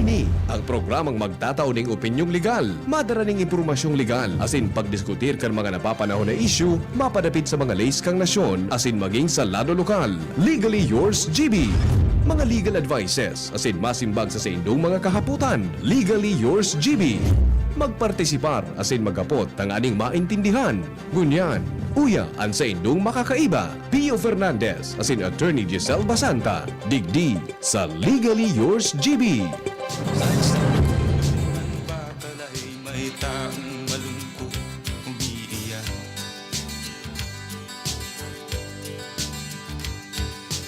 Kini ang programang magtataon ng opinyong legal, madaraning impormasyong legal, asin pagdiskutir kan mga napapanahon na issue, mapadapit sa mga lays kang nasyon, asin maging sa lado lokal. Legally Yours, GB. Mga legal advices, asin masimbag sa indong mga kahaputan. Legally Yours, GB. Magpartisipar, asin magapot, ang aning maintindihan. Ngunyan, uya, ang sa indong makakaiba. Pio Fernandez, asin Attorney Giselle Basanta. Digdi sa Legally Yours, GB. Bakalay may taong malungkot umiiyak.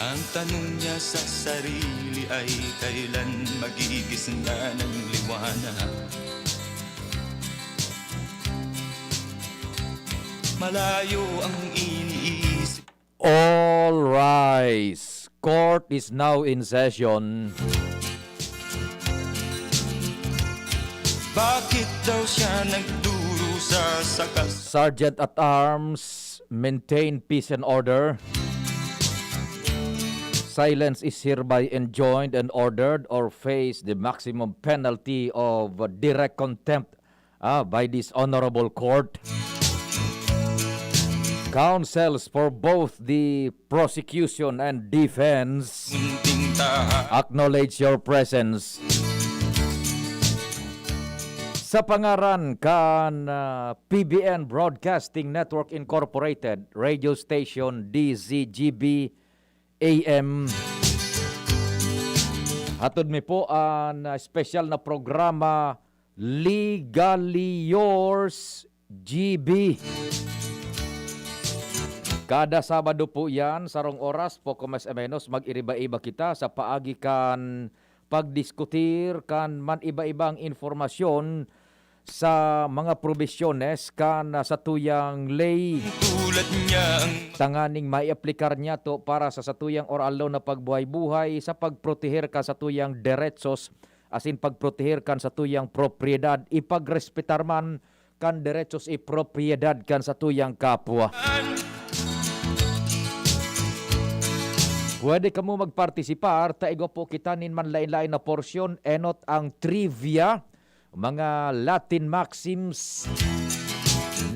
Ang tanong niya sa sarili ay kailan magigising na ng liwanag. Malayo ang iniisip. All rise. Court is now in session. Bakit daw siya nagdurusa sa Sergeant at Arms, maintain peace and order. Silence is hereby enjoined and ordered or face the maximum penalty of direct contempt by this honorable court. Counsels for both the prosecution and defense munting tahanan? acknowledge your presence. Sa pangaran kan PBN Broadcasting Network Incorporated, radio station DZGB AM. Hatod mi po ang special na programa Legally Yours GB. Kada Sabado po yan, sarong oras po kumas menos mag-iriba-iba kita sa paagi kan pagdiskutir kan man iba-ibang informasyon sa mga probisyones kan sa tuyang lay. Tulad niya ang Tanganing maiaplikar niya to para sa satuyang oral law na pagbuhay-buhay sa pagproteher ka sa tuyang deretsos asin pagproteher kan sa tuyang propriedad ipagrespetar man kan deretsos propriedad kan sa tuyang kapwa. Pwede ka mo magpartisipar, taigo po kita nin man lain-lain na porsyon, enot ang trivia, mga Latin maxims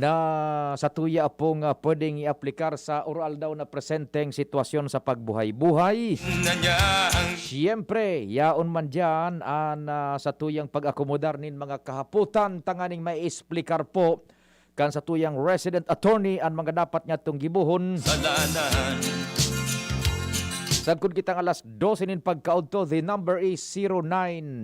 na sa tuya pong pwedeng i-aplikar sa oral daw na presenteng sitwasyon sa pagbuhay-buhay. na niya ang Siyempre, yaon man dyan sa tuyang pag-akomodar nin mga kahaputan, tanganing may explikar po kan sa tuyang resident attorney ang mga dapat niya itong gibuhon. salanan. Sagkod kita ng alas 12 nin pagkaudto, the number is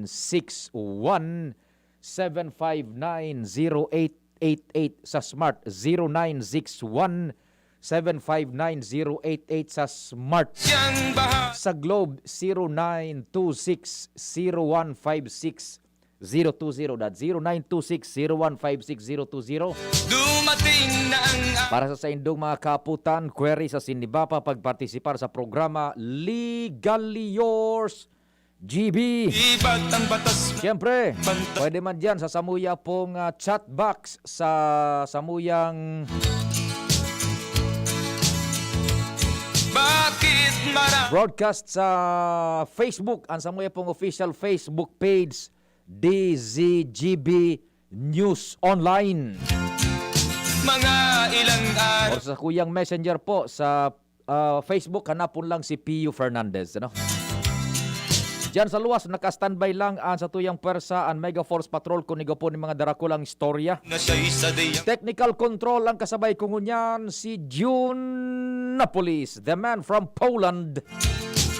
0961-759-0888 sa Smart. 0961-759-0888 sa Smart. Siyang baha Sa Globe, 0926-0156-020. That 0926-0156-020. dumating na ang Para sa indong mga kaputan, query sa Sinibapa pagpartisipar sa programa Legally Yours GB. iba't ang batas Siyempre, Banta- pwede man dyan sa samuya pong chat box sa samuyang bakit marami broadcast sa Facebook. Ang samuya pong official Facebook page, DZGB News Online. mga ilang O sa kuyang messenger po sa Facebook, hanapon lang si Pio Fernandez. Ano? Diyan sa luwas, naka-standby lang ang sa tuyang pwersa ang Mega Force Patrol kunigo po ni mga darakulang istorya. na siya'y sa dayang Technical control ang kasabay ko ngunyan si June Napolis, the man from Poland.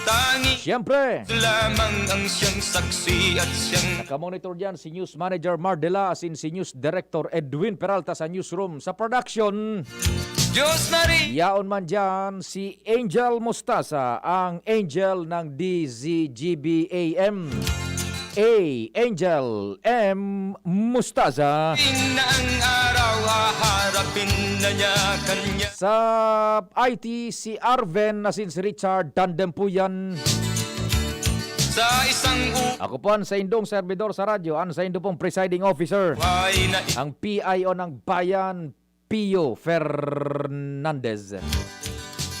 tangi Siyempre, lamang ang siyang saksi at siyang nakamonitor dyan si News Manager Mardela asin si News Director Edwin Peralta sa newsroom. Sa production, Diyos na rin yaon man dyan si Angel Mustasa, ang angel ng DZGB AM. Angel M. Mustaza. na ang araw haharapin na niya kanya Sa IT, si Arven na si Richard Tandem po yan. sa isang Ako po ang sa indong servidor sa radyo, ang sa indong pong presiding officer, uway na ang PIO ng bayan, Pio Fernandez.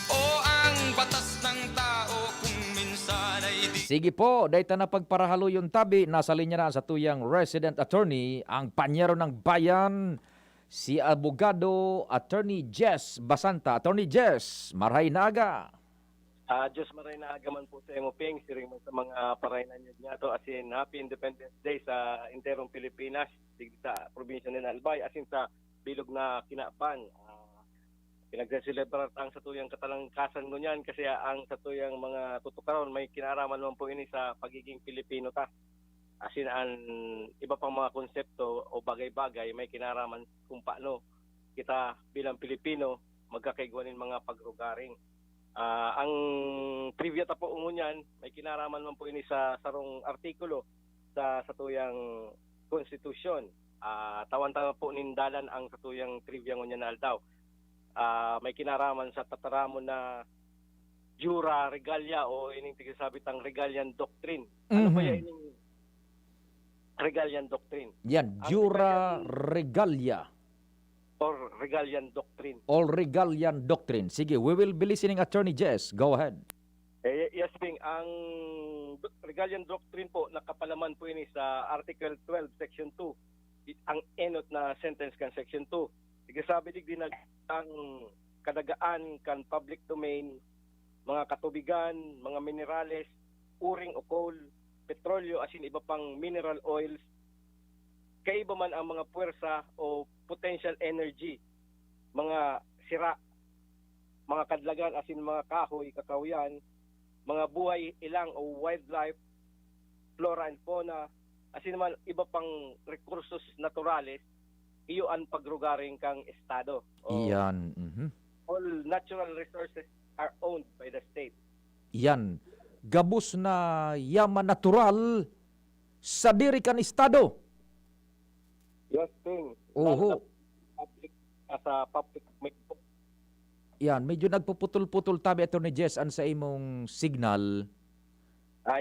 o ang batas ng tao kung minsan ay di Sige po, dahil na pagparahalo yung tabi, nasa linya na sa tuyang resident attorney, ang panyero ng bayan, si abogado Attorney Jess Basanta. Attorney Jess, marhay na aga. Diyos maray na agaman po sa Emoping, siring man sa mga parainan nyo nga to, as in Happy Independence Day sa interong Pilipinas, digdi sa probinsya ng Albay, as in sa bilog na Kinapan. Pinagse-celebrate ang satuyang katalangkasan ko niyan kasi ang satuyang mga tutukaron may kinaraman naman po ini sa pagiging Pilipino ta. As in, iba pang mga konsepto o bagay-bagay may kinaraman kung paano kita bilang Pilipino magkakaigwanin mga pagrugaring. Ang trivia ta po ungunyan, may kinaraman man po ini sa sarong artikulo sa satuyang konstitusyon. Tawan-tawa po nindalan ang satuyang trivia ngunyan na aldaw. May kinaraman sa tataramon na jura regalia o ining tigasabitang regalian doctrine. Ano ba yan ining regalian doctrine? Yan, jura regalia. Or regalian doctrine. All regalian doctrine. Sige, we will be listening, Attorney Jess. Go ahead. Yes, Bing. Ang regalian doctrine po, nakapalaman po ini sa Article 12, Section 2. Ang enot na sentence kan Section 2. Sige, sabi din ang kadagaan kan public domain, mga katubigan, mga minerales, uring o coal, petrolyo, asin iba pang mineral oils, kaiba man ang mga puwersa o potential energy, mga sira, mga kadlagan, asin mga kahoy, kakawian, mga buhay ilang o wildlife, flora and fauna, asin naman iba pang recursos naturales, iyo ang pagrugaring kang estado. Yan. All natural resources are owned by the state. Yan. Gabos na yaman natural sa diri kan estado. Yes, thing. Oho. Sa public domain po. Yan, medyo nagpuputol-putol tabi, Attorney Jess, an sa imong signal.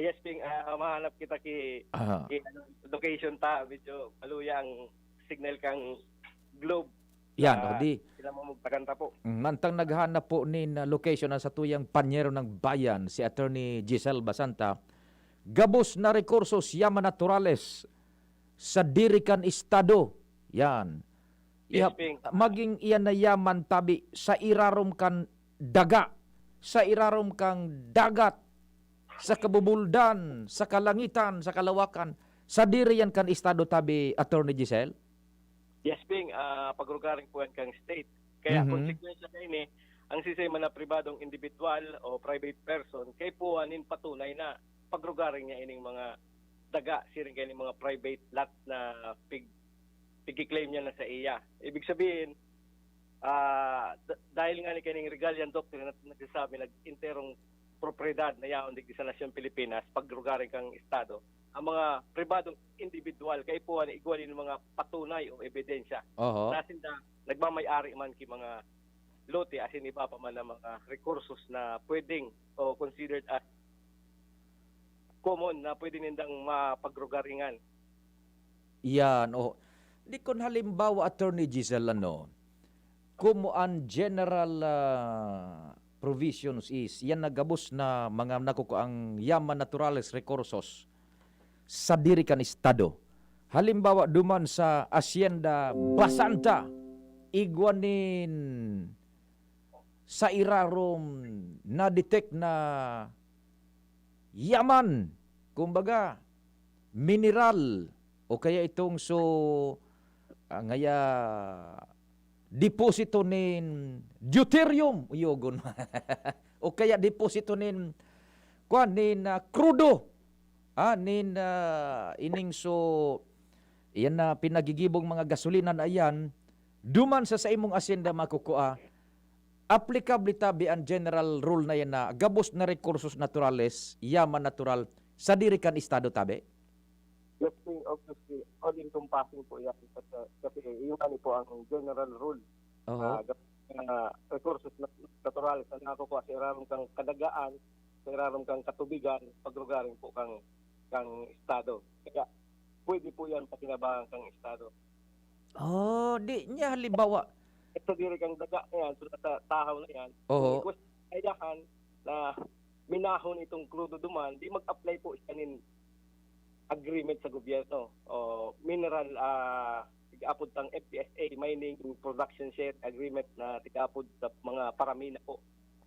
Yes, Ping, mahanap kita location ta, medyo maluya ang signal kang globe. Yan, o di. Sila mo magpaganta po. Mantang naghanap po ni location sa tuyang panyero ng bayan, si Attorney Giselle Basanta, gabos na rekursos yaman naturales sa dirikan estado. Yan. Yes, Ping. Maging iyan na yaman tabi sa irarom kan daga, sa irarom kang dagat, sa kabubuldan, sa kalangitan, sa kalawakan, sa diriyan kan estado tabi, Attorney Giselle? Yes, Ping. Pagrugaring po yan kang state. Kaya konsekwensya na ini, ang sistema na pribadong individual o private person, kay puwanin patunay na pagrugaring niya ining mga daga, siring kayo mga private lot na pig-claim niya na sa iya. Ibig sabihin, dahil nga ni kaning regalian doctrine na nagsasabi, nag-interong propriedad na yaon digdi sa Nasyon Pilipinas, pagrugaring kang estado, ang mga pribadong individual kay puwan igwalin ng mga patunay o ebidensya. Oho. Nasin na nagmamay-ari man ki mga lote asin iba pa man ang mga recursos na pwedeng o considered as common na pwede nindang mapagrugaringan. Yan, o. Di kon halimbawa, Attorney Giselle, kumuan general provisions is, yan nagabos na mga nakukuang yaman naturales recursos sa diri kan estado. Halimbawa, duman sa Hacienda Basanta, igwanin sa irarom na-detect na yaman, kumbaga, mineral, o kaya itong ngaya deposito nin deuterium, yogon. O kaya deposito nin crudo, nin ining yan na pinagigibong mga gasolina na yan, duman sa imong asyenda makukua, applicable tabi ang general rule na yan na gabos na recursos naturales, yaman natural, sa diri kan estado tabi? Yes, obviously, all encompassing po yan. Kasi yung po ang general rule. Resources naturales na nakukuha sa irarom kang kadagaan, sa irarom kang katubigan, pagrugaring po kang estado. Kaya pwede po yan pakinabangan kang estado. Di niya halimbawa. Ito diri kang daga yan, so sa tahaw na yan. Oo. Ayahan na minahon itong crudo duman, di mag-apply po siya nin agreement sa gobyerno o mineral tigaapod tang FPSA mining production share agreement na tigaapod sa mga paramina po.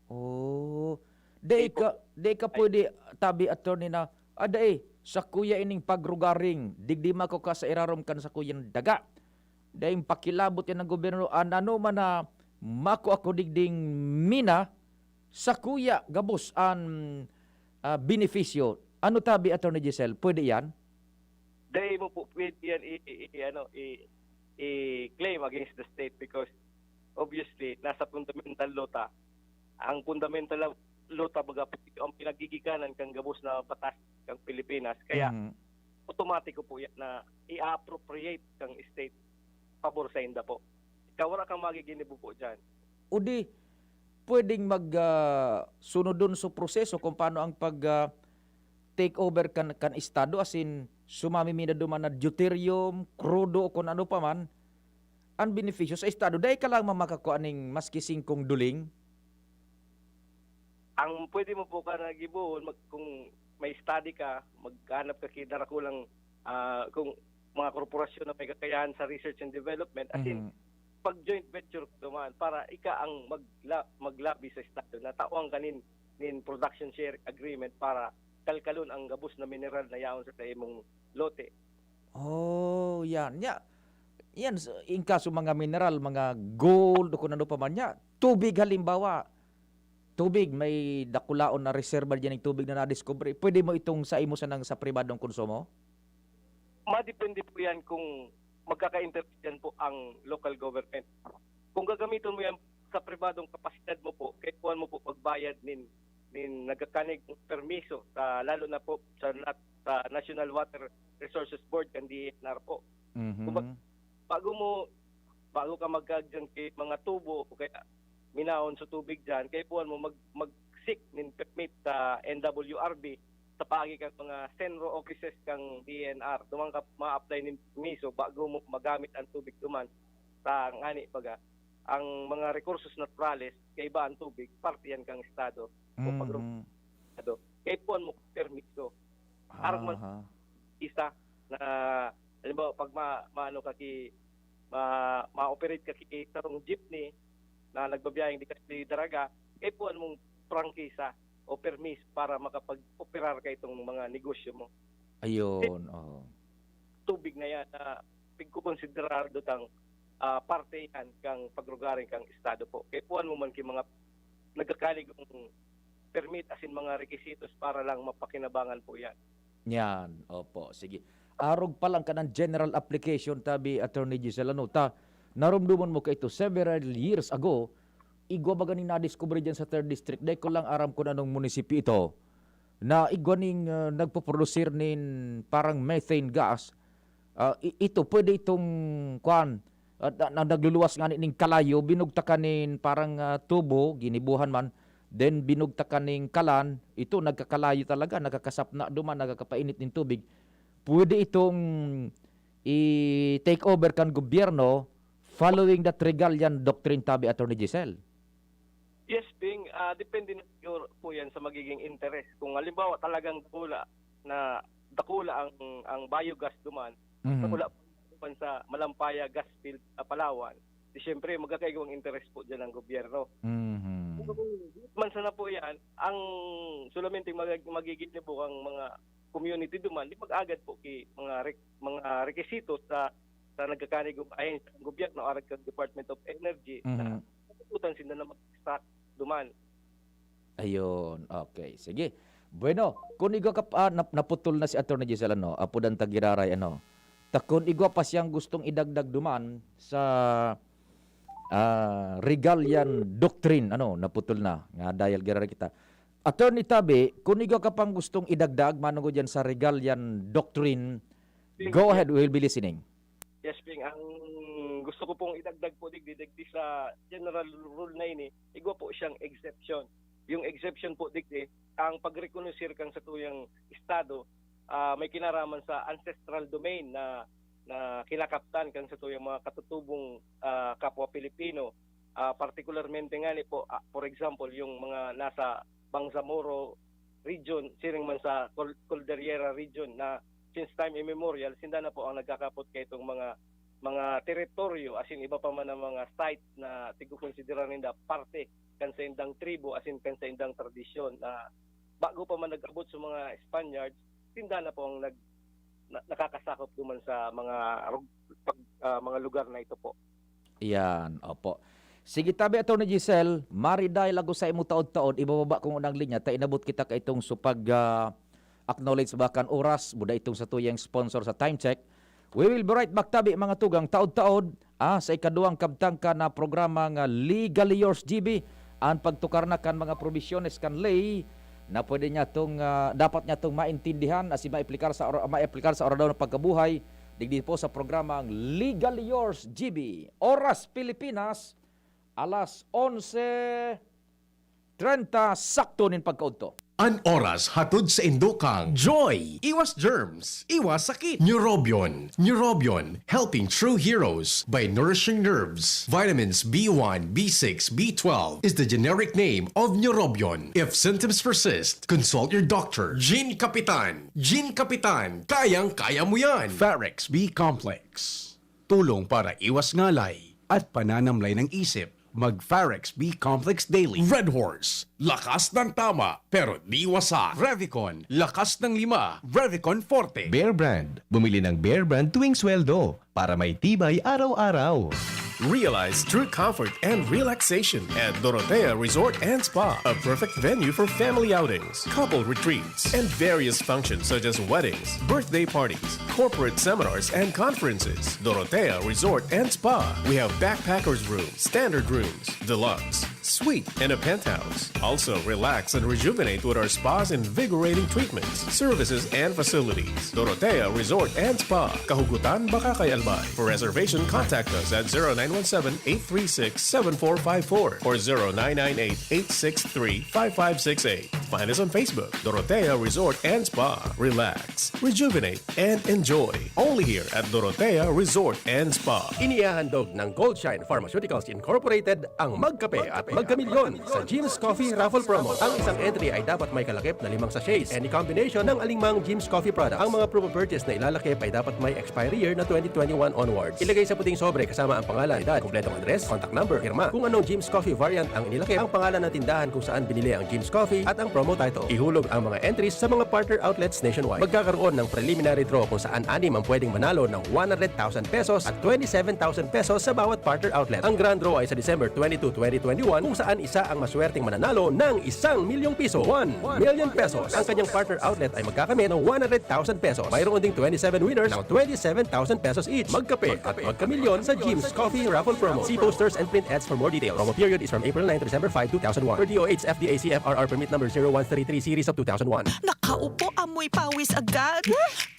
Oh, day ka pwede tabi attorney na sa kuya ining pagrugaring digdima ko ka sa irarom kan sa kuyan daga. Day pakilabot yan ng gobyerno ano man na mako ako digding mina sa kuya gabos an benepisyo. Ano tabi attorney Giselle? Pwede yan? Day mo po pwede yan i-claim against the state because obviously nasa fundamental law ta. Ang fundamental law ta baga ang pinagigikanan kang gabos na batas kang Pilipinas kaya automatic po yan na i-appropriate kang state pabor sa inda po. Kawara kang magiginibo po dyan. O di pwedeng sunod dun sa proseso kung paano ang pag take over kan estado as in sumamimina duman na deuterium, crudo o kung ano pa man ang benepisyo sa estado. Dahil ka lang mamakakuha ning maski 5 duling. Ang pwede mo po ka nagibuhon kung may study ka, maghanap ka kinarakulang kung mga korporasyon na may kakayahan sa research and development as in pag joint venture duman para ika ang maglabi sa estado na tawang kanin production share agreement para kalkalon ang gabos na mineral na yaon sa imong lote. Oh, yan. Yan, in kaso mga mineral, mga gold, o kung ano pa man niya. Tubig halimbawa. Tubig, may dakulaon na reserva dyan ng tubig na na-discover. Pwede mo itong sa imo sa pribadong konsumo? Madepende po yan kung magkaka-interest yan po ang local government. Kung gagamitin mo yan sa pribadong kapasidad mo po, kahit kuhan mo po pagbayad nin nagkakanig permiso lalo na po sa National Water Resources Board kan DNR po. Bago ka magkagyan kay mga tubo o kaya minahon sa tubig dyan, kaya puan mo mag-seek nin permit sa NWRB sa pagi kang mga Senro offices kang DNR. Dumang ka ma-apply nin permiso bago mo magamit ang tubig duman sa ngani baga. Ang mga resources naturales kay iba ang tubig, parte yan kang estado o pag-estado. Kaya puan mo permiso. Arang man isa na halimbawa pag ma-operate ka kay tarong jeepney na nagbabiyaheng di kasi daraga, kaya puan mong prangkisa o permis para makapag-operar ka itong mga negosyo mo. Ayun. Tubig na yan na pigkukonsiderar dotang parte yan kang pagrugaring kang estado po. Kaya puan mo man kay mga nagkakalig ng permit asin mga requisitos para lang mapakinabangan po yan. Yan. Opo. Sige. Arog pa lang ka ng general application tabi Attorney Giselle narumduman mo ka ito several years ago, igwa ba ganing na-discover dyan sa 3rd District, dahil ko lang aram ko na nung munisipyo ito, na igwa ning nagpo-producer nin parang methane gas, ito, pwede itong nagluluwas nga ning kalayo, binugtakan nin parang tubo, ginibuhan man, then binugtakan ning kalan, ito nagkakalayo talaga, nagkakasap na duman, nagkakapainit ng tubig. Pwede itong i-take over kan gobyerno following that Regalian Doctrine tabi Attorney Giselle. Yes, Bing. Depende na po yan sa magiging interest. Kung halimbawa talagang dakula ang biogas duman, dakula po sa Malampaya Gas Field, Palawan, di syempre magkakaigawang interest po dyan ng gobyerno. Man sana po yan, ang solamente magiging po ang mga community duman, di mag-agad po kay mga requisitos sa nagkakanig ayon sa gobyerno o sa Department of Energy na natututan sila na mag-extract duman. Ayun, okay. Sige. Bueno, kung igwa ka naputol na si Attorney Giselle, apudan tagiraray, kung igwa pa siyang gustong idagdag duman sa Regalian Doctrine, naputol na, nga dahil giraray kita. Attorney Tabi, kung igwa ka pang gustong idagdag, manong dyan sa Regalian Doctrine, go ahead, we'll be listening. Yes, Bing. Ang gusto ko pong idagdag po digdi sa general rule na ini, igwa po siyang exception. Yung exception po digdi, ang pag-reconnoisseur kang sa tuyang estado, may kinaraman sa ancestral domain na kinakaptan kang sa tuyang mga katutubong kapwa Pilipino. Particularmente nga po, for example, yung mga nasa Bangsamoro region, siring man sa Cordillera region na since time immemorial, sinda na po ang nagkakapot kay itong mga teritoryo, as in iba pa man ang mga site na tigukonsidera ninda parte kan sa indang tribo, as in kan sa indang tradisyon na bago pa man nag-abot sa mga Spaniards, sinda na po ang nakakasakop duman sa mga lugar na ito po. Yan, opo. Sige tabi ato ni Giselle, mariday lago sa imo taod-taod, ibababa kong unang linya, ta inabot kita ka itong supag acknowledge bakan oras, buda itong sa tuyang sponsor sa Time Check. We will be right back tabi mga tugang taod-taod sa ikaduhang kabtangka na programa nga Legally Yours GB, ang pagtukar na kan mga provisiones kan lay na pwede niya tong dapat niya tong maintindihan as maaplikar sa oras ng pagkabuhay digdi po sa programang Legally Yours GB. Oras Pilipinas alas 11:30 sakto nin pagkaudto. An oras hatod sa Indokang Joy! Iwas germs, iwas sakit. Neurobion, helping true heroes by nourishing nerves. Vitamins B1, B6, B12 is the generic name of Neurobion. If symptoms persist, consult your doctor. Gene Kapitan, kayang-kaya mo yan. Farex B Complex. Tulong para iwas ngalay at pananamlay ng isip. Mag-Farex B Complex Daily. Red Horse, lakas ng tama pero di wasak. Revicon, lakas ng 5. Revicon Forte. Bear Brand. Bumili ng Bear Brand tuwing sweldo para may tibay araw-araw. Realize true comfort and relaxation at Dorotea Resort and Spa, a perfect venue for family outings, couple retreats, and various functions such as weddings, birthday parties, corporate seminars, and conferences. Dorotea Resort and Spa. We have backpackers rooms, standard rooms, deluxe, suite, and a penthouse. Also, relax and rejuvenate with our spas invigorating treatments, services, and facilities. Dorotea Resort and Spa, Kahugutan, Bakakay, Albay. For reservation, contact us at 0917-836-7454 or 0998-863-5568. Find us on Facebook, Dorotea Resort and Spa. Relax, rejuvenate, and enjoy. Only here at Dorotea Resort and Spa. Inihahandog ng Goldshine Pharmaceuticals Incorporated ang Magkape at Magkamilyon sa Jim's Coffee Raffle Promo. Ang isang entry ay dapat may kalakip na 5 sachets. Any combination ng alingmang Jim's Coffee products. Ang mga proof of purchase na ilalakip ay dapat may expiry year na 2021 onwards. Ilagay sa puting sobre kasama ang pangalan, edad, kumpletong address, contact number, firma. Kung anong Jim's Coffee variant ang inilakip, ang pangalan ng tindahan kung saan binili ang Jim's Coffee at ang promo title. Ihulog ang mga entries sa mga partner outlets nationwide. Magkakaroon ng preliminary draw kung saan 6 ang pwedeng manalo ng 100,000 pesos at 27,000 pesos sa bawat partner outlet. Ang grand draw ay sa December 22, 2021 kung saan isa ang maswerteng mananalo ng 1 milyong piso. 1 million pesos. Ang kanyang partner outlet ay magkakamit ng 100,000 pesos. Mayroon ding 27 winners ng 27,000 pesos each. Magkape at magkamilyon sa Jim's Coffee Raffle Promo. See posters and print ads for more details. Promo period is from April 9 to December 5, 2001. Per DOH FDA CFRR permit number 0133 series of 2001. Nakaupo, amoy pawis agad.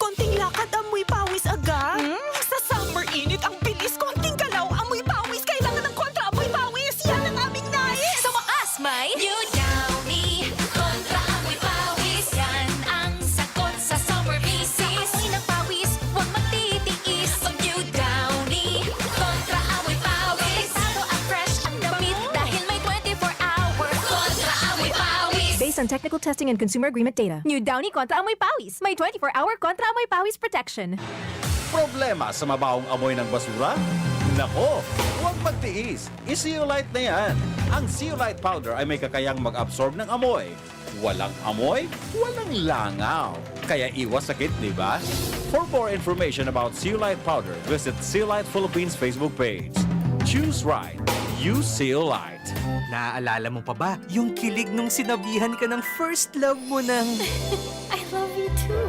Konting lakad, amoy pawis agad. Sa summer init, ang bilis. Konting galaw, amoy pawis. Kailangan ng kontra, amoy pawis. Yan ang aming nais. Sa wakas, may New Downy kontra amoy pawis. Yan ang sagot sa summer bisis. Amoy ng pawis, huwag magtitiis. Pag New Downy kontra amoy pawis. Pesado at fresh ang damit dahil may 24-hour kontra amoy pawis. Based on technical testing and consumer agreement data. New Downy Kontra Amoy Pawis. May 24-hour Kontra Amoy Pawis protection. Problema sa mabawang amoy ng basura? Nako, huwag magtiis. I-Zeolite na yan. Ang Zeolite powder ay may kakayang mag-absorb ng amoy. Walang amoy, walang langaw. Kaya iwas sakit, di ba? For more information about Zeolite powder, visit Zeolite Philippines Facebook page. Choose right. Use Zeolite. Naaalala mo pa ba yung kilig nung sinabihan ka ng first love mo ng... I love you too.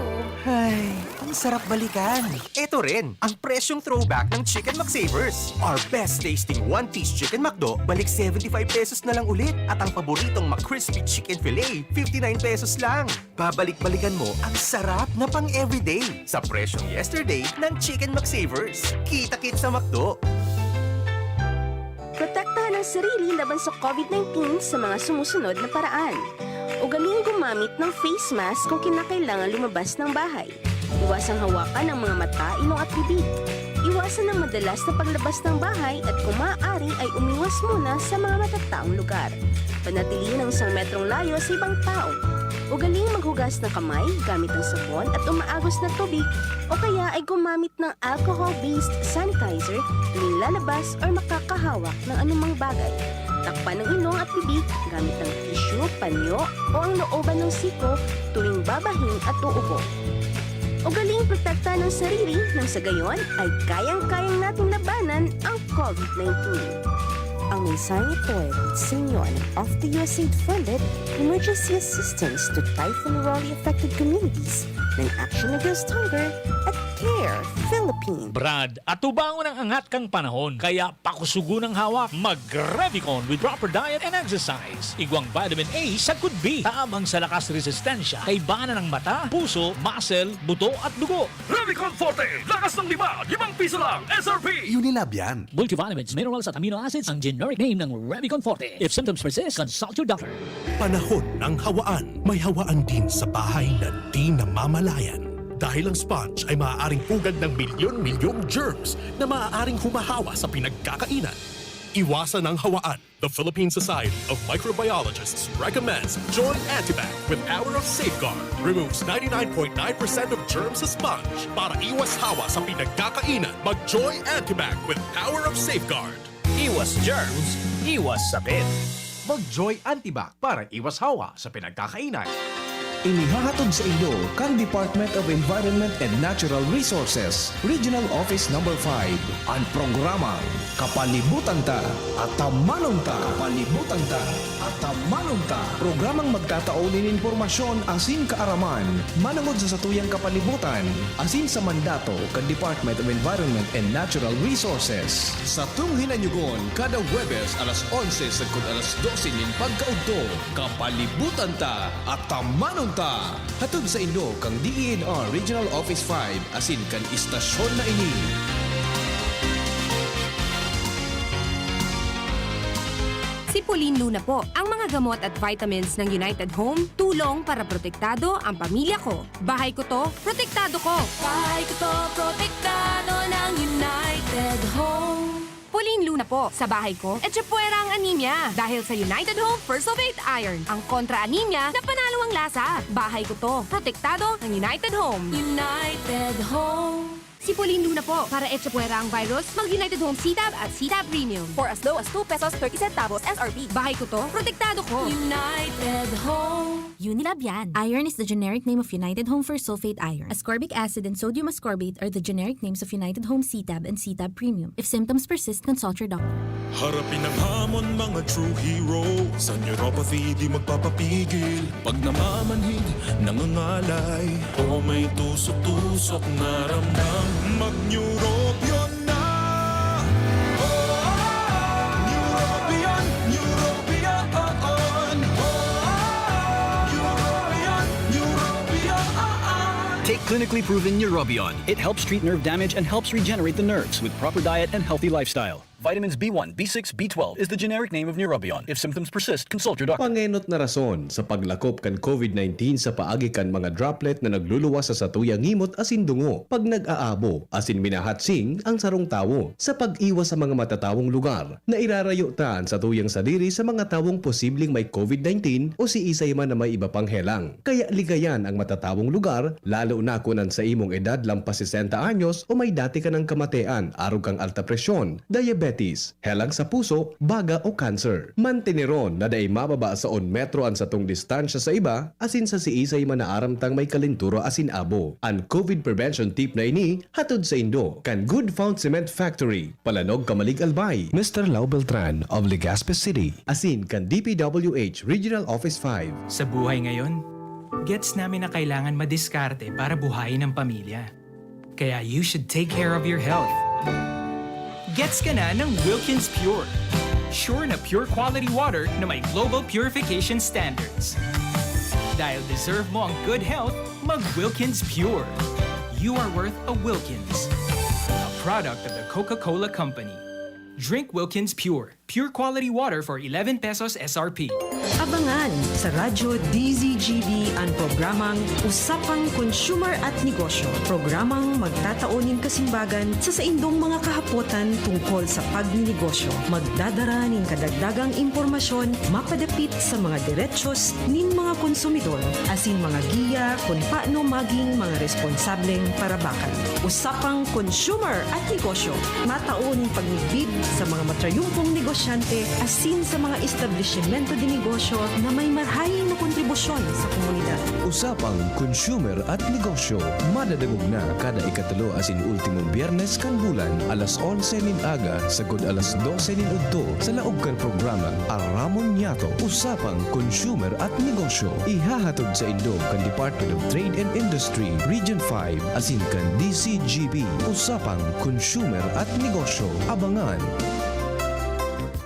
Ay, ang sarap balikan. Ito rin, ang presyong throwback ng Chicken McSavers. Our best tasting one-piece Chicken McDo, balik 75 pesos na lang ulit. At ang paboritong McCrispy Chicken Filet, 59 pesos lang. Babalik-balikan mo ang sarap na pang everyday sa presyong yesterday ng Chicken McSavers. Kita-kit sa McDo. Protektahan ang sarili laban sa COVID-19 sa mga sumusunod na paraan. Ugaling gumamit ng face mask kung kinakailangan lumabas ng bahay. Iwasang hawakan ang mga mata, ilong at bibig. Iwasan ang madalas na paglabas ng bahay at kung maaari ay umiwas muna sa mga matataong lugar. Panatilihin ang 1 metrong layo sa ibang tao. Ugaling maghugas ng kamay gamit ang sabon at umaagos na tubig o kaya ay gumamit ng alcohol-based sanitizer tuwing lalabas or makakahawak ng anumang bagay. Takpan ng ilong at bibig gamit ang tissue, panyo o ang looban ng siko tuwing babahin at uubo. Ugaling protekta ng sarili nang sa gayon ay kayang-kayang nating labanan ang COVID-19. Ang mensahe ito ay sa inyo of the USAID-funded Emergency Assistance to Typhoon Raleigh-affected communities ng Action Against Hunger at CARE Philippines. Brad, atubangon ang angat kang panahon, kaya pakusugo ng hawak, mag-Revicon with proper diet and exercise. Igwang vitamin A sa could be, taabang sa lakas resistensya, kay bana ng mata, puso, muscle, buto at dugo. Revicon Forte! Lakas ng 5 piso lang! SRP! Unilab yan. Multivitamins, minerals at amino acids ang generic name ng Revicon Forte. If symptoms persist, consult your doctor. Panahon ng hawaan. May hawaan din sa bahay na di namamalayan. Dahil ang sponge ay maaaring pugad ng milyon-milyong germs na maaaring humahawa sa pinagkakainan. Iwasan ang hawaan. The Philippine Society of Microbiologists recommends Joy Antibac with Hour of Safeguard. Removes 99.9% of germs sa sponge. Para iwas hawa sa pinagkakainan, mag-Joy Antibac with Hour of Safeguard. Iwas germs, iwas sakit. Mag-Joy Antibac para iwas hawa sa pinagkakainan. Inihahatod sa inyo kang Department of Environment and Natural Resources, Regional Office No. 5, ang programang Kapalibutan Ta at Tamanong Ta. Kapalibutan Ta at Tamanong Ta. Programang magtataunin informasyon asin kaaraman, manangod sa satuyang kapalibutan, asin sa mandato kan Department of Environment and Natural Resources. Sa tunghinanyugon, kada Webes alas 11 sagkod alas 12 nin pagkaudto, Kapalibutan Ta at Tamanong Ta. Hatod sa inyo kang DENR Regional Office 5 asin kan istasyon na ini. Sipulin Luna po, ang mga gamot at vitamins ng United Home, tulong para protektado ang pamilya ko. Bahay ko to, protektado ko. Bahay ko to, protektado ng United Home. Pulin Luna po, sa bahay ko, etchepuera ang anemia. Dahil sa United Home Firsolvate Iron, ang kontra-anemia na panalo ang lasa. Bahay ko to, protektado ng United Home. United Home. Sipulin Luna po, para etchepuera ang virus, mag-United Home CTAB at CTAB Premium. For as low as 2 pesos 30 centavos SRP. Bahay ko to, protektado ko. United Home. Unilab yan. Iron is the generic name of United Home Firsolvate Iron. Ascorbic acid and sodium ascorbate are the generic names of United Home CTAB and CTAB Premium. If symptoms persist, consult your doctor. Harapin ang hamon mga true hero. Sa neuropathy di magpapapigil. Pag namamanhid, nangangalay. O may tusok-tusok na ramdam. Mag-Neurobion na. Neurobion, Neurobion. Take clinically proven Neurobion. It helps treat nerve damage and helps regenerate the nerves with proper diet and healthy lifestyle. Vitamins B1, B6, B12 is the generic name of Neurobion. If symptoms persist, consult your doctor. Pangenot na rason sa paglakop kan COVID-19 sa paagi kan mga droplet na nagluluwas sa satuyang ngimot asin dungo pag nag-aabo asin minahatsing ang sarong tawo sa pag-iwas sa mga matatawong lugar na irarayo taan sa tuyang sadiri sa mga tawong posibleng may COVID-19 o si isay man na may iba pang helang. Kaya ligayan ang matatawong lugar lalo na kunan sa imong edad lampas 60 anyos o may dati ka ng kamatean, arog kang alta presyon, diabetes, helang sa puso, baga o cancer. Mantineron na day mababa sa 1 metro an satong distansya sa iba asin sa siisay man naaramtang may kalinturo asin abo. Ang COVID prevention tip na ini hatod sa Indo kan Good Found Cement Factory, Palanog, Kamalig, Albay, Mr. Lau Beltran of Legazpi City. asin kan DPWH Regional Office 5. Sa buhay ngayon, gets namin na kailangan madiskarte para buhayin ang pamilya. Kaya you should take care of your health. Gets ka na ng Wilkins Pure. Sure na pure quality water na may global purification standards. Dahil deserve mo ang good health, mag-Wilkins Pure. You are worth a Wilkins. A product of the Coca-Cola Company. Drink Wilkins Pure. Pure quality water for 11 pesos SRP. Abangan sa Radyo DZGB ang programang Usapang Consumer at Negosyo. Programang magtataunin kasimbagan sa saindong mga kahapotan tungkol sa pagninegosyo. Magdadara ning kadagdagang impormasyon mapadapit sa mga diretsyon nin mga konsumidor asin mga giya kung paano maging mga responsableng parabakan. Usapang Consumer at Negosyo. Matauning pagnigbid sa mga matrayumpong negosyante asin sa mga establishmento de negosyo na may marhayin na kontribusyon sa komunidad. Usapang Consumer at Negosyo. Madadagog na kada ikatulo asin ultimong biyernes kan bulan alas 11 nin aga sagod alas 12 nin udto sa laog kan programa Aramon Yato. Usapang Consumer at Negosyo. Ihahatod sa Indog kan Department of Trade and Industry Region 5 asin kan DCGB. Usapang Consumer at Negosyo. Abangan.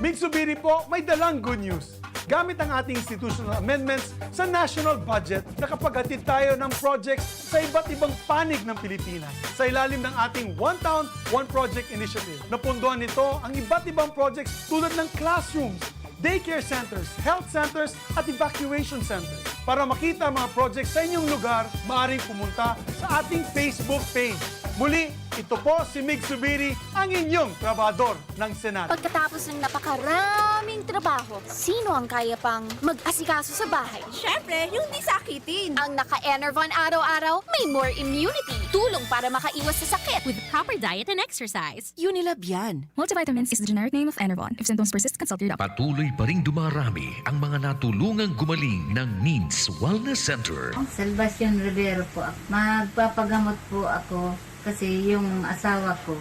Mitsubishi po, may dalang good news. Gamit ang ating institutional amendments sa national budget, nakapaghatid tayo ng projects sa iba't ibang panig ng Pilipinas. Sa ilalim ng ating One Town, One Project Initiative. Napunduan nito ang iba't ibang projects tulad ng classrooms, daycare centers, health centers at evacuation centers. Para makita ang mga projects sa inyong lugar, maaaring pumunta sa ating Facebook page. Muli, ito po si Mig Subiri, ang inyong trabador ng Senado. Pagkatapos ng napakaraming trabaho, sino ang kaya pang mag-asikaso sa bahay? Siyempre, yung di sakitin. Ang naka-Enervon araw-araw, may more immunity. Tulong para makaiwas sa sakit. With proper diet and exercise. Unilab yan. Multivitamins is the generic name of Enervon. If symptoms persist, consult your doctor. Patuloy pa rin dumarami ang mga natulungang gumaling ng Needs Wellness Center. Salvacion Rivero po. Magpapagamot po ako kasi yung asawa ko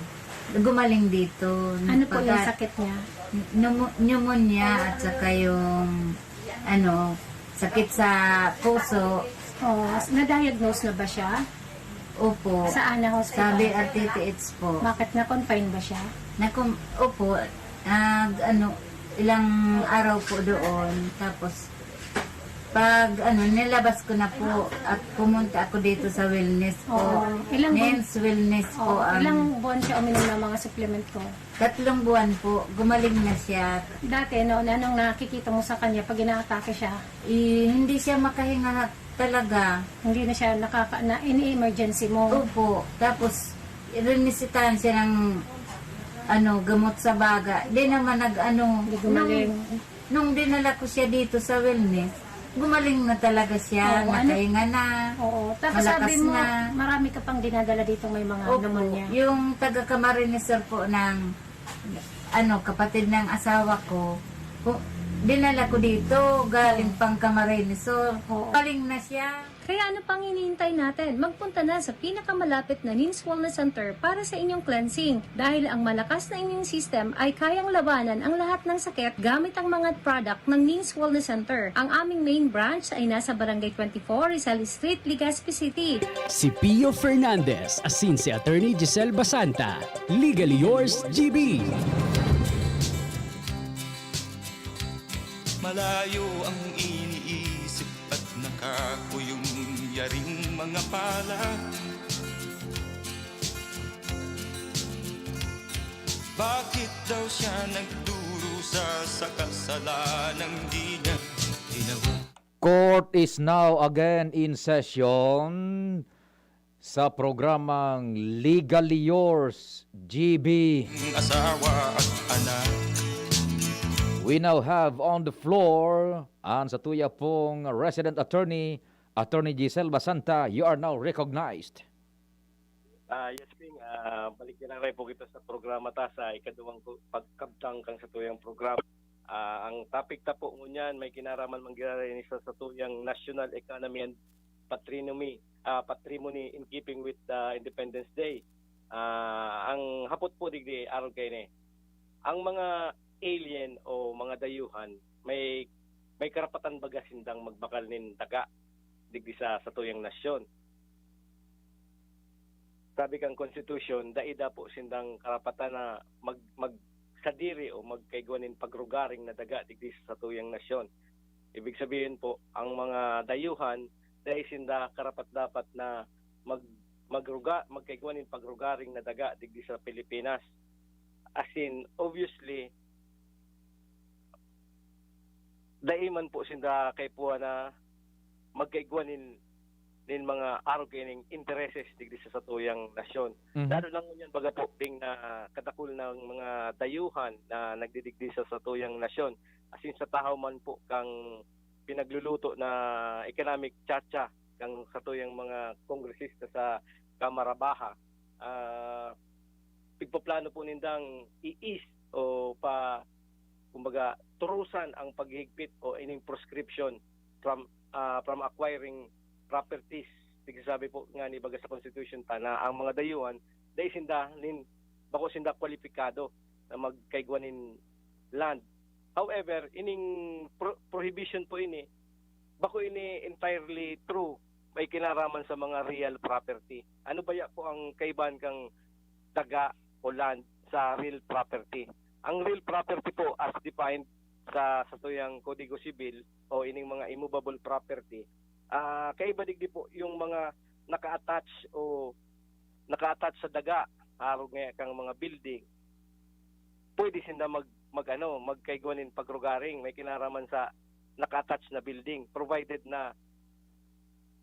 gumaling dito. Ano po yung sakit niya? Pneumonia at saka yung sakit sa puso. Oh, na-diagnose na ba siya? Opo. Saan na hospital? Sabi RTTH po. Bakit na-confine ba siya? Opo. Ilang araw po doon. Tapos pag nilabas ko na po at pumunta ako dito sa wellness po. Ilang Men's wellness po. Ilang buwan siya uminom ng mga supplement ko? 3 buwan po. Gumaling na siya. Dati, anong nakikita mo sa kanya pag inaatake siya? Hindi siya makahinga talaga. Hindi na siya ini-emergency mo? Opo. Tapos, rinisitahan siya ng gamot sa baga. Di naman gumaling. Nung dinala ko siya dito sa wellness, gumaling na talaga siya, nakahinga na, Tapos malakas sabi mo, na. marami ka pang dinadala dito may mga pneumonia. Yung taga-Camarines po ng kapatid ng asawa ko, dinala ko dito, galing pang Camarines. So, galing na siya. Kaya ano pang hinihintay natin? Magpunta na sa pinakamalapit na Needs Wellness Center para sa inyong cleansing. Dahil ang malakas na immune system ay kayang labanan ang lahat ng sakit gamit ang mga product ng Needs Wellness Center. Ang aming main branch ay nasa Barangay 24, Rizal Street, Legazpi City. Si Pio Fernandez, asin si Attorney Giselle Basanta. Legally yours, GB. Malayo ang iniisip at nakakuyong yaring mga pala. Bakit daw siya nagdurusa sa kasalanang di niya ginawa? Court is now again in session sa programang Legally Yours, GB. Asawa at anak. We now have on the floor ang sa tuya pong resident attorney, Attorney Giselle Basanta. You are now recognized. Yes, Ping. Balik na lang rin po kita sa programa ta sa ikaduwang pagkabtang kang sa tuyang programa. Ang topic ta po ngunyan may kinaraman mangyari sa tuyang national economy and patrimony in keeping with the Independence Day. Ang hapot po digdi aron kay ni. Ang mga alien o mga dayuhan may karapatan baga sindang magbakal nin daga digdi sa tuyang nasyon. Sabi kang constitution, daida po sindang karapatan na magsadiri o magkaigwanin pagrugaring na daga digdi sa tuyang nasyon. Ibig sabihin po, ang mga dayuhan dahil sinda karapat dapat na magkaigwanin pagrugaring na daga digdi sa Pilipinas. As in, obviously, daiman po sinda kay po na magkaigwan nin mga araw kining intereses digdi sa satuyang nasyon. Lalo lang yan baga po ding na katakul ng mga dayuhan na nagdidigdi sa satuyang nasyon. Asin sa tahaw man po kang pinagluluto na economic chacha kang satuyang mga kongresista sa Kamara Baha. Pigpaplano po nindang iis o kumbaga turusan ang paghigpit o ining prescription from acquiring properties. Sabi po nga ni baga sa Constitution ta na ang mga dayuhan dahil bako sinda kwalipikado na magkaigwanin land. However, ining prohibition po ini bako ini entirely true may kinaraman sa mga real property. Ano ba po ang kaibahan kang daga o land sa real property? Ang real property po as defined sa satuyang Kodigo Sibil o ining mga immovable property, kaiba digdi po yung mga naka-attach sa daga harog nga kang mga building. Pwede sinda magkaigwanin pagrugaring may kinaraman sa naka-attach na building provided na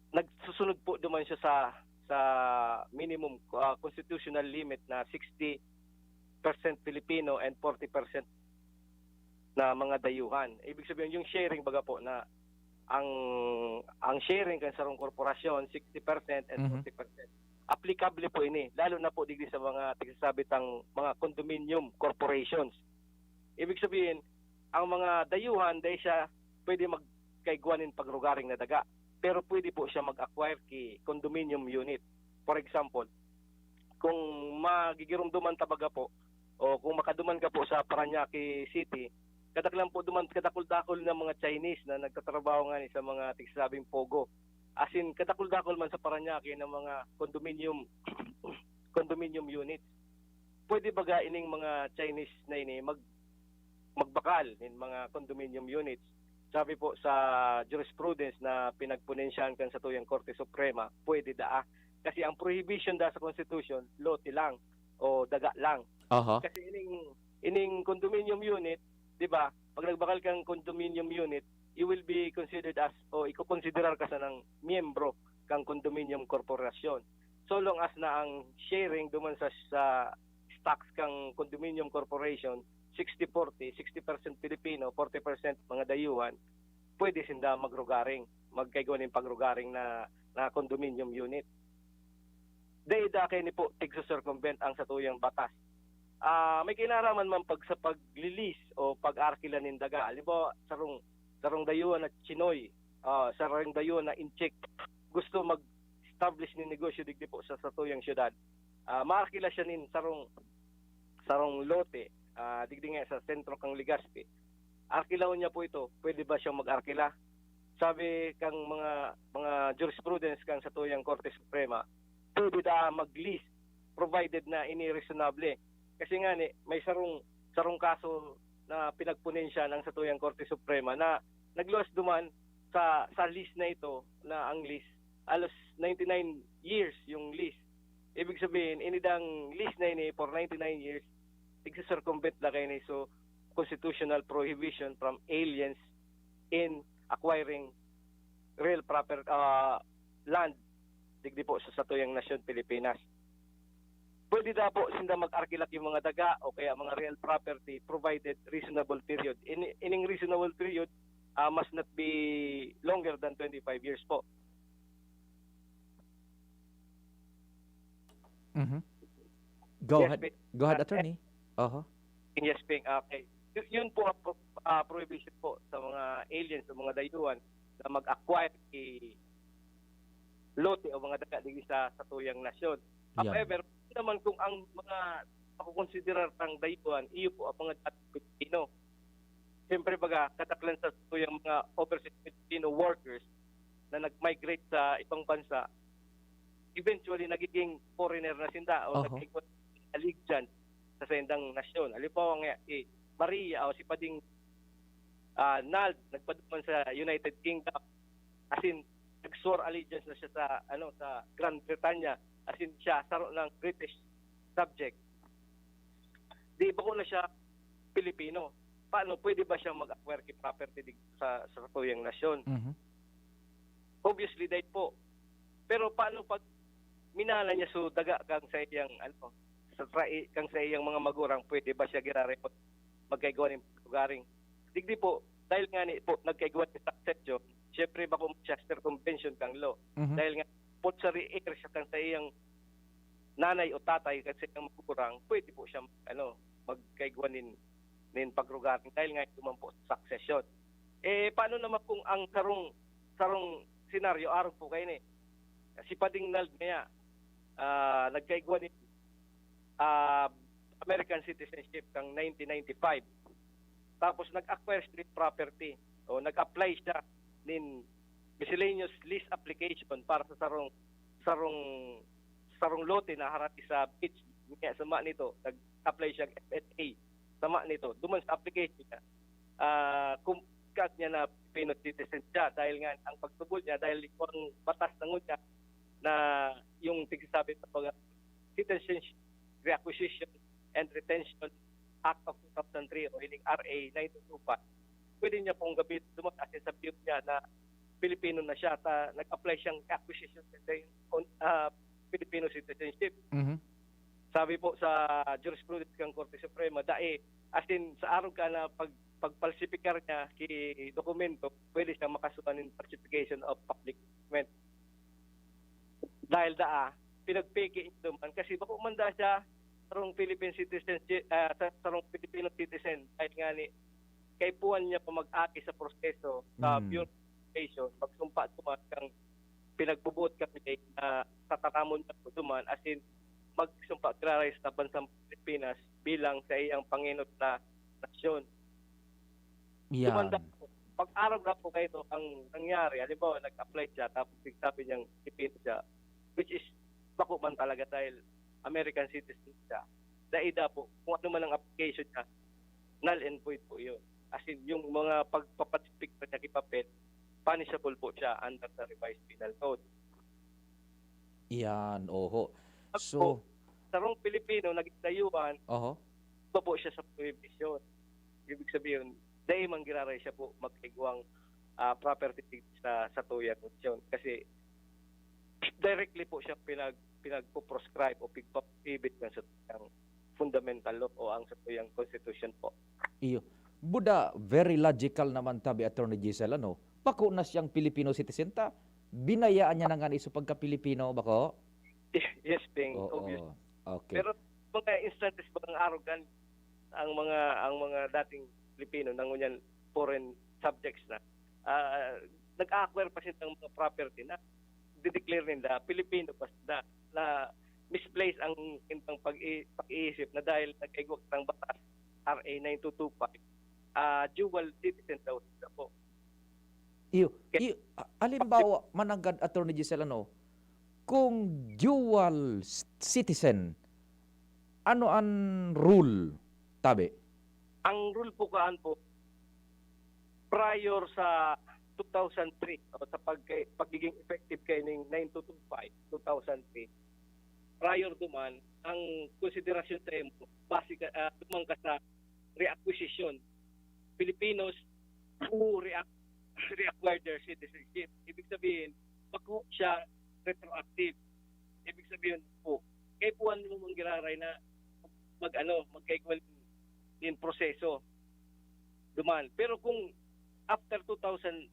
nagsusunod po duman siya sa minimum constitutional limit na 60% Filipino and 40% na mga dayuhan. Ibig sabihin yung sharing baga po na ang sharing kan sarong korporasyon 60% and 40%. Applicable po ini lalo na po digdi sa mga tigsabitang mga condominium corporations. Ibig sabihin ang mga dayuhan dahil siya pwede magkaigwanin pagrugaring na daga pero pwede po siya mag-acquire ki condominium unit. For example, kung magigirumduman tabaga po o kung makaduman ka po sa Parañaque City, kadaklan po duman kadakul-dakol ng mga Chinese na nagtatrabaho nga ni sa mga tigsabing Pogo. As in, kadakul-dakol man sa Parañaque ng mga condominium units. Pwede baga ining mga Chinese na ini magbakal in mga condominium units. Sabi po sa jurisprudence na pinagponensyahan kan sa tuyang Korte Suprema, pwede daa. Kasi ang prohibition da sa Constitution, lote lang o daga lang. Kasi ining condominium unit, di ba? Pag nagbakal kang condominium unit, you will be considered as o iko-considerar ka sa ng miyembro kang condominium corporation. So long as na ang sharing duman sa stocks kang condominium corporation 60-40, 60% Pilipino, 40% mga dayuhan, pwede sinda magrugaring, magkaigwanin pagrugaring na condominium unit. Dahil kay ni po tig-circumvent ang satuyang batas. May kinaraman man sa pag-release o pag-arkila ng daga. Halimbawa, sarong dayuhan na Chinoy, sarong dayuhan na Incheck, gusto mag-establish ni negosyo digdi po sa satuyang syudad. Maarkila siya nin sarong lote, digdi nga sa sentro kang Legazpi. Arkilaw niya po ito, pwede ba siyang mag-arkila? Sabi kang mga jurisprudence kang satuyang Korte Suprema, pwede da mag-lease provided na ini-reasonable. Kasi nga may sarong kaso na pinagponensya ng satuyang Korte Suprema na nagluwas duman sa lease na ito na ang lease alos 99 years yung lease. Ibig sabihin, inidang lease na ini for 99 years, tig-circumvent na kayo ni so constitutional prohibition from aliens in acquiring real proper land digdi po sa satuyang nasyon Pilipinas. Pwede na po sinda mag-arkilak yung mga daga o kaya mga real property provided reasonable period. Ining reasonable period must not be longer than 25 years po. Go Yes, ahead, attorney. Yes, Ping. Okay. Yun po ang prohibition po sa mga aliens o mga dayuhan na mag-acquire lote o mga daga digdi sa satuyang nasyon. However, naman kung ang mga makukonsiderar tang dayuhan, iyo po ang mga Pilipino. Siyempre baga, kataklan sa satuyang mga overseas Filipino workers na nag-migrate sa ibang bansa, eventually nagiging foreigner na sinda o nag-ikot allegiance sa sendang nasyon. Halimbawa nga, Maria o si Pading Nald nagpaduman sa United Kingdom, as in nag-swore allegiance na siya sa Grand Britanya, as in siya saro ng British subject. Di ba ko na siya Pilipino? paano pwede ba siya mag-acquire kay property sa tuyang nasyon? Mhm. Obviously dahil po. Pero paano pag minala niya so daga kang sa iyang kang sa iyang mga magurang, pwede ba siya girarepot magkaigawan ng lugaring? Digdi po, dahil nga ni po nagkaigawan ng succession, syempre ba kung Manchester Convention kang law, dahil nga po sa re-air siya kang sa iyang nanay o tatay kasi ang magurang, pwede po siya magkaigawan nin pagrugaring dahil nga ito man po sa succession. Paano naman kung ang sarong senaryo araw po kayo ni si Pading Nald niya nagkaigwa ni American citizenship kang 1995. Tapos nag-acquire street property o nag-apply siya nin miscellaneous lease application para sa sarong lote na harati sa beach niya sama nito. Nag-apply siya FSA sama nito. Duman sa application niya kumkat niya na Filipino citizen siya dahil nga ang pagtubol niya dahil ang batas ng niya na yung tigsasabi sa mga Citizenship Reacquisition and Retention Act of 2003 o hiling RA 9225, pwede niya pong gabit dumakasin sa view niya na Pilipino na siya nag-apply siyang acquisition on Filipino citizenship. Sabi po sa jurisprudence ng Korte Suprema, as in sa araw ka na pagpalsipikar niya ki dokumento, pwede siyang makasuhan ng falsification of public document. Dahil pinagpeke ito man kasi bako manda siya sarong Philippine citizen sarong Filipino citizen dahil nga ni kay puwan niya pa mag-aki sa proseso sa purification magsumpa tuman kang pinagbubuot kami na tatakamon niya po tuman as in magsumpa klaray sa bansang Pilipinas bilang sa iyang panginot na nasyon. Yan. Pag-araw na po kayo ang nangyari, halimbawa nag-apply siya tapos sabi niyang Pilipino siya, which is bako man talaga dahil American citizen siya. Daida po, kung ano man ang application niya, null and void po yun. As in, yung mga pagpapatipik pa niya kipapel, punishable po siya under the revised penal code. Yan, oho. So, sarong Pilipino, nag-itayuan, iba po siya sa prohibition. Ibig sabihin, dahil manggiraray siya po magkaigwang property sa tuyang nasyon. Kasi directly po siya pinagpo-proscribe o pigpapibit ng sa tuyang fundamental law o ang sa tuyang constitution po. Iyo. Buda, very logical naman tabi Attorney Giselle, Pako na siyang Filipino citizen ta. Binayaan niya na nga iso pagka-Pilipino, bako? Yes, Bing. Obvious. Okay. Pero mga instances ba ng arogan ang mga dating Pilipino nangunyan foreign subjects na nag-acquire pa sila ng mga property na de-declare nila Pilipino pa sila na misplaced ang intang pag-iisip na dahil nag-igwag ng batas RA 9225 dual citizen daw sila po. Halimbawa, managad Attorney Giselle, kung dual citizen, ano ang rule, tabi? Ang rule po kaan po, prior sa 2003, o sa pagiging effective kay ng 9225, 2003, prior duman, ang konsiderasyon sa mo, basic, dumang ka sa reacquisition. Filipinos who reacquired their citizenship. Ibig sabihin, bako siya retroactive. Ibig sabihin po, kay puwan mo mong giraray na magkaigwal in proseso duman. Pero kung after 2003,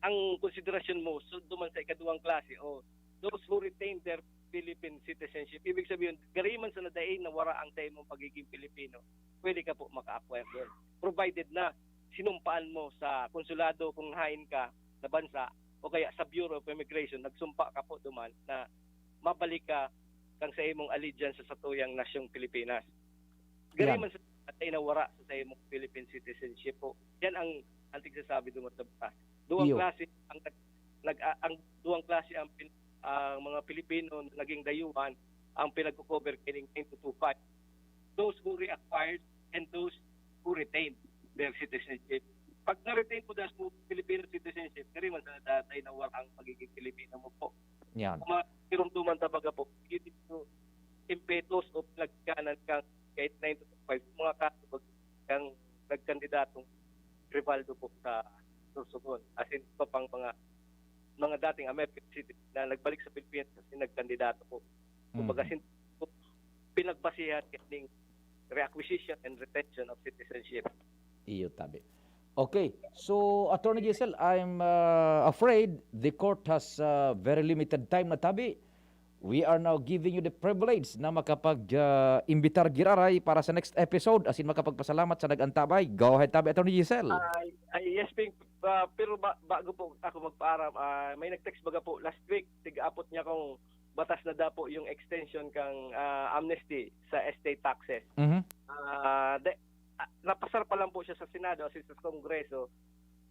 ang konsiderasyon mo duman sa ikaduhang klase o those who retain their Philippine citizenship, ibig sabihin, gariman sa nadaing na wara ang tayo mong pagiging Pilipino, pwede ka po maka-acquire doon. Provided na sinumpaan mo sa konsulado kung hain ka na bansa o kaya sa Bureau of Immigration, nagsumpa ka po duman na mabalik ka kang sa imong allegiance sa tuyang nasyong Pilipinas. Gariman sa tayo na wara sa tayo mong Philippine citizenship po. Yan ang tigsasabi duman sa batas. Duwang klase duwang klase ang mga Pilipino na naging dayuhan ang pinag-cover kay 9225. Those who reacquired and those who retained their citizenship. Pag na-retain mo dahil mo Filipino citizenship, kariman sa tatay na warang pagiging Pilipino mo po. Yan. Kung makirumduman tabaga po, hindi mo impetos o pinagkanan kang kahit 9 to 5, mga kaso kang Sorsogon. As in, pa pang mga dating American citizens na nagbalik sa Pilipinas kasi nagkandidato po. Kumbaga, pinagbasihan kaning reacquisition and retention of citizenship. Iyo tabi. Okay, so Attorney Giselle, I'm afraid the court has very limited time na tabi. We are now giving you the privilege na makapag-imbitar giraray para sa next episode asin makapagpasalamat sa nag-antabay. Go ahead tabi, Attorney Giselle. Yes, Ping. Pero bago po ako magpaaram, may nag-text baga po last week, tig-apot niya kung batas na daw po yung extension kang amnesty sa estate taxes. Napasar pa lang po siya sa Senado as sa Kongreso.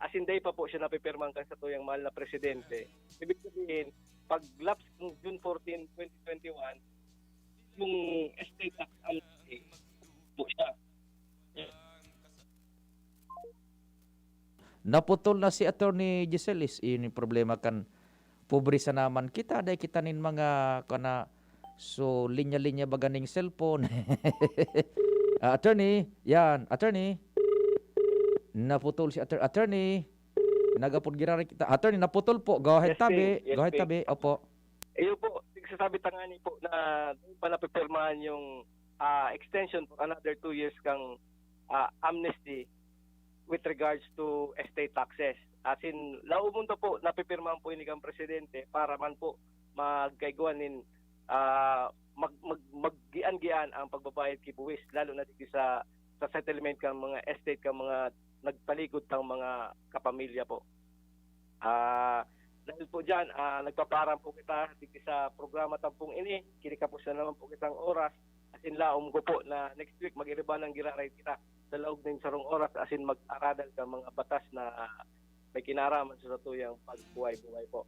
As in day pa po siya napipirman kan sa tuyang mahal na presidente. Ibig sabihin, pag lapse ng June 14, 2021, yung estate tax amnesty po siya. Naputol na si Attorney Giselle ini problema kan pobre sa naman kita dahil kita nin mga kana so linya-linya baganing cellphone. Attorney, yan, attorney. Naputol si attorney. Nagapod girari kita. Attorney, naputol po. Go ahead, Yes, tabi. yes, Go ahead, Ping. tabi. Opo. Iyo po, sasabi tangani po na doon pa napipirmahan yung extension for another 2 years kang amnesty with regards to estate taxes. As in, laumunta po, napipirmahan po ini kang presidente para man po magkaiguanin maggian-gian ang pagbabayad kay buwis, lalo na dito sa settlement kang mga estate kang mga nagpaligod tang mga kapamilya po. Dahil po dyan, nagpaparam po kita dito sa programa tampong ini, kinikapos na naman po kitang oras, as in laom ko po na next week mag-iriba ng giraray kita sa loob ng sarong oras, as in mag-aradal ka mga batas na may kinaraman sa tuyang pagbuhay-buhay po.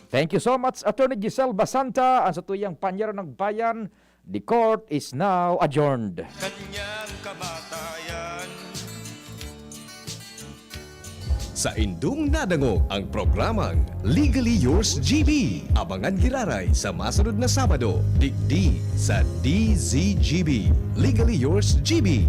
Thank you so much, Attorney Giselle Basanta. Ang satuyang panyero ng bayan, the court is now adjourned. Kanyang kamatayan. Sa indung nadangog ang programang Legally Yours GB. Abangan giraray sa masunod na Sabado, digdi sa DZGB. Legally Yours GB.